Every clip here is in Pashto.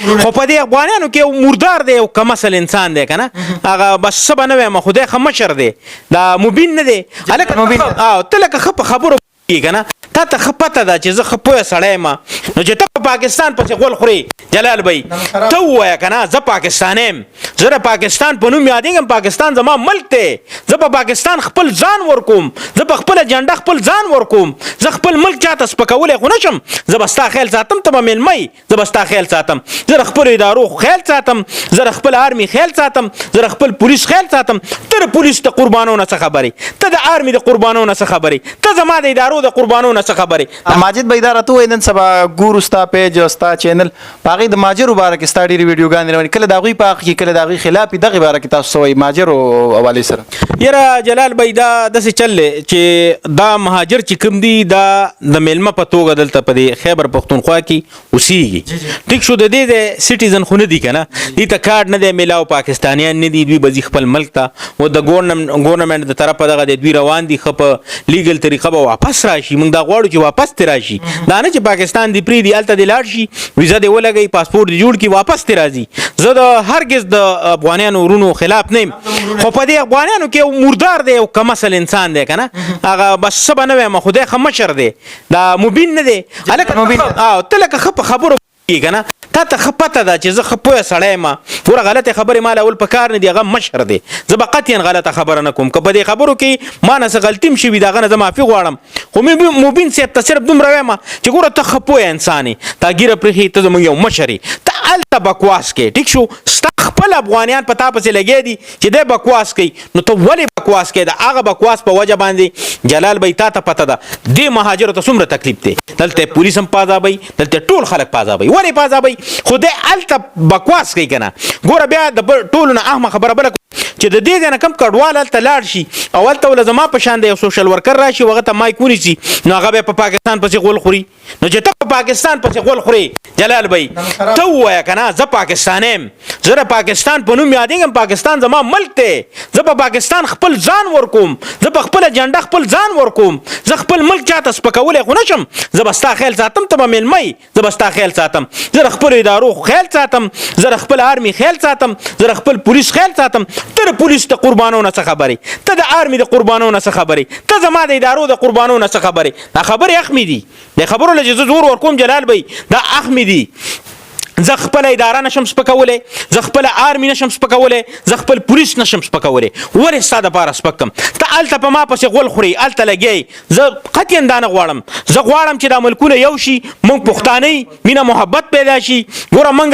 خو په دې افغانانو کې یو مردار دی، یو کم اصل انسان دی کنه، هغه بس څه به نه وایم، خدای ښه مشر دی، دا مبین نه دی هلکه ته لکه ښه په خبرو کنه، تا ته ښه پته ده چې زه ښه پوهه سړی یم، نو چې ته په پاکستان پسې غول خورې جلال بھائی ته ووایه که نه زه پاکستانی یم، زه د پاکستان په نوم یادېږم، پاکستان زما ملک دی، زه په پاکستان خپل ځان ورکوم، زه په خپله جنډه خپل ځان ورکوم، زه خپل ملک چاته سپکولی خو نه شم، زه به ستا خیال ساتم، ته به مېلمه یې، زه به ستا خیال ساتم، زه د خپلو ادارو خیال ساتم، زه د خپل آرمي خیال ساتم، زه د خپل پولیس خیال ساتم، ته د پولیس د قربانو نه څه خبرې، ته د آرمي د قربانو نه څه خبرې، ته زما د ادارو د قربانو نه څه خبرې. ماجد بھائی دا راته وایي نن سبا ګورو ستا پیج او ستا چینل په هغې د ماجرو باره کې ستا ډېرې ویډیوګانې روانې، کله د هغوی په حق کې کله د هغوی خلاف وي، دغې باره کې تاسو څه وایي ماجرو حوالې سره؟ یاره جلال بھائی دا داسې چل دی چې دا مهاجر چې کوم دي دا د میلمه په توګه دلته په دې خیبر پښتونخوا کې اوسېږي، ټیک شو، د دې د سټیزن خو نه دي که نه، دې ته کارډ نه دی میلاو، پاکستانیان نه دي، دوی به ځي خپل ملک ته، و د ګورنمنټ د طرفه دغه دی دوی روان دي، ښه په لیګل طریقه به واپس راشي، موږ دا غواړو چې واپس ترې راشي، دا نه چې پاکستان دې پرېږدي هلته دې لاړ شي، ویزه دې ولګوي، پاسپورټ دې جوړ کړي، واپس ترې راځي. زه د هرګز د افغانانو ورونو خلاف نه یم، خو په دې افغانانو کې یو مردار دی، یو کم اصل انسان دی که نه، هغه بس څه به نه وایم، خدای ښه مشر دی، دا مبین نه دی هلکه ته لکه ښه په خبرو که نه، تا ته ښه پته ده چې زه ښه پوهه سړی یم، ګوره غلطې خبرې ما اول په کار نه دي، هغه مشر دی، زه به قطعا غلطه خبره نه کوم، که په دې خبرو کې ما نه څه غلطي هم شوي د هغه نه زه معافي غواړم، خو مبین صاحب ته صرف دومره وایم چې ګوره ته ښه پوهه انسان یې، تا ګیره پرېښي، ته زموږ یو مشر یې، ته هلته بکواس کوې، ټیک شو، ستا خپل افغانیان په تا پسې لګیا دي چې دی بکواس کوي، نو ته ولې بکواس کوې؟ د هغه بکواس په وجه باندې جلال بھائی تا ته پته ده دې مهاجرو ته څومره تکلیف دی، دلته پولیس هم پازابوي، دلته ټول خلک پازابوي، ولې پازابوي؟ خو دی هلته بکواس کوي که نه، ګوره بیا د ټولو نه اهمه خبره بله چې د دې ځای نه کوم کډوال هلته لاړ شي او هلته ول زما په شان د یو سوشل ورکر راشي او هغه ته مایک ونیسي، نو هغه بیا په پاکستان پسې غول خوري، نو چې ته په پاکستان پسې غول خورې جلال بھائی ته ووایه که نه زه پاکستانی یم، زه د پاکستان په نوم یادېږم، پاکستان زما ملک دی، زه په پاکستان خپل ځان ورکوم، زه په خپله جنډه خپل ځان ورکوم، زه خپل ملک چاته سپکولی خو نه شم، زه به ستا خیال ساتم، ته به مېلمه یې، زه به ستا خیال ساتم، زه د خپلو ادارو خیال ساتم، زه د خپل آرمي خیال ساتم، زه د خپل پولیس خیال ساتم، ته د پولیس د قربانو نه څه خبرې، ته د آرمي د قربانو نه څه خبرې، ته زما د ادارو د قربانو نه څه خبرې، دا خبرې اخمې دي، د خبرو له چې زه زور ورکوم جلال بھائی دا اخمې دي، زه خپله اداره نشم سپکولی، زه خپله آرمي نشم سپکولی، زه خپل پولیس نشم سپکولی، ولې ستا دپاره سپک کم؟ ته هلته په ما پسې غول خورې، هلته لګیایي، زه قطعا دا نه غواړم، زه غواړم چې دا ملکونه یو شي، موږ پښتانه مینه محبت پیدا شي، ګوره موږ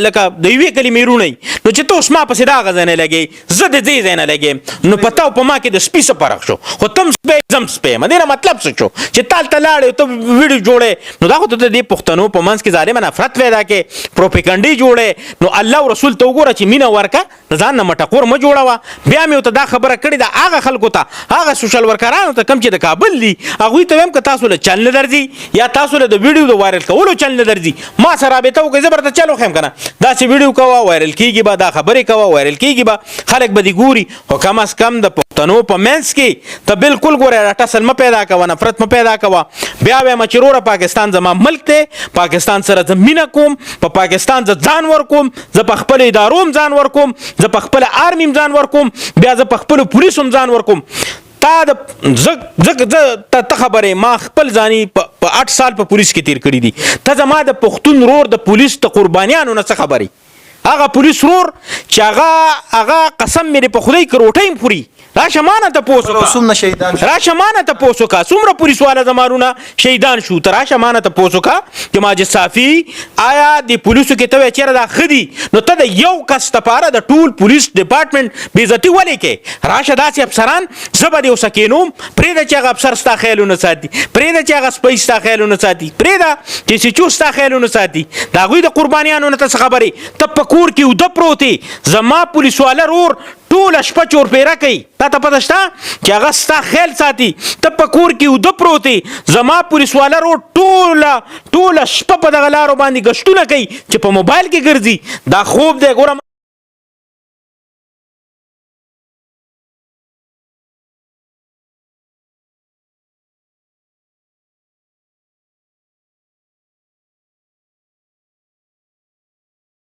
لکه د یوې کلمې رونی، نو چې ته اوس ما پسې د هغه ځای نه لګیې، زه د دې ځای نه لګیم، نو په تا او په ما کې د سپي څه فرق شو؟ خو تم سپی زم سپی یم، دې نه مطلب څه شو چې ته هلته لاړې ته ویډیو جوړې، نو دا خو ته د دې پښتنو په منځ کې ظالمه نفرت پیدا کې، پروپیګنډې جوړې، نو الله او رسول ته وګوره چې مینه ورکه، د ځان نه مټکور مه جوړوه. بیا مې ورته دا خبره کړې ده هغه خلکو ته، هغه سوشل ورکرانو ته کوم چې د کابل دي، هغوی ته وایم که تاسو له چل نه درځي یا تاسو له د ویډیو د وایرل کولو چل نه درځي، ما سره رابطه وکړئ، زه به درته چل وښیم که نه، داسې ویډیو کوه وایرل کېږي به، دا خبرې کوه وایرل کېږي به، خلک به دې ګوري، خو کم از کم د پښتنو په منځ کې ته بالکل ګوره ټسل مه پیدا کوه، نفرت مه پیدا کوه. بیا وایم چې وروره پاکستان زما ملک دی، پاکستان سره زه مینه کوم، په پاکستان زه ځان ورکوم، زه په خپل ادارو هم ځان ورکوم، زه په خپل آرمي هم ځان ورکوم، بیا زه په خپلو پولیسو هم ځان ورکوم. تا د ته خبرې ما خپل ځاني په 8 سال په پولیس کې تیر کړي دي، ته زما د پښتون رور د پولیس د قربانیانو نه څه خبرې؟ هغه پولیس رور چې هغه قسم مې په خدای کې روټۍ هم خوري، راشه مانه تپوس وکړه، راشه مانه تپوس وکړه څومره پولیسواله زمارونه شهیدان شو، ته راشه مانه تپوس وکړه چې ماجد صافي آیا د پولیسو کې ته وایې چېرې دا ښه دي، نو ته د یو کس دپاره د ټول پولیس ډپارټمنټ بېعزتي ولې کوې؟ راشه داسې افسران زه به دې اوسه کښېنوم، پرېږده چې هغه افسر ستا خیالونه ساتي، پرېږده چې هغه سپی ستا خیالونه ساتي، پرېږده چې سیچو ستا خیالونه ساتي، د هغوی د قربانیانو نه ته څه خبرې؟ ته په کور کې اوده پروت یې، زما پولیسواله رور ټوله شپه چورپیره کوي، تا ته پته شته چې هغه ستا خیال ساتي، ته په کور کې اوده پروت یې، زما پولیسواله رور ټوله شپه په دغه لارو باندې ګشتونه کوي چې په موبایل کې ګرځي، دا خوب دی ګوره.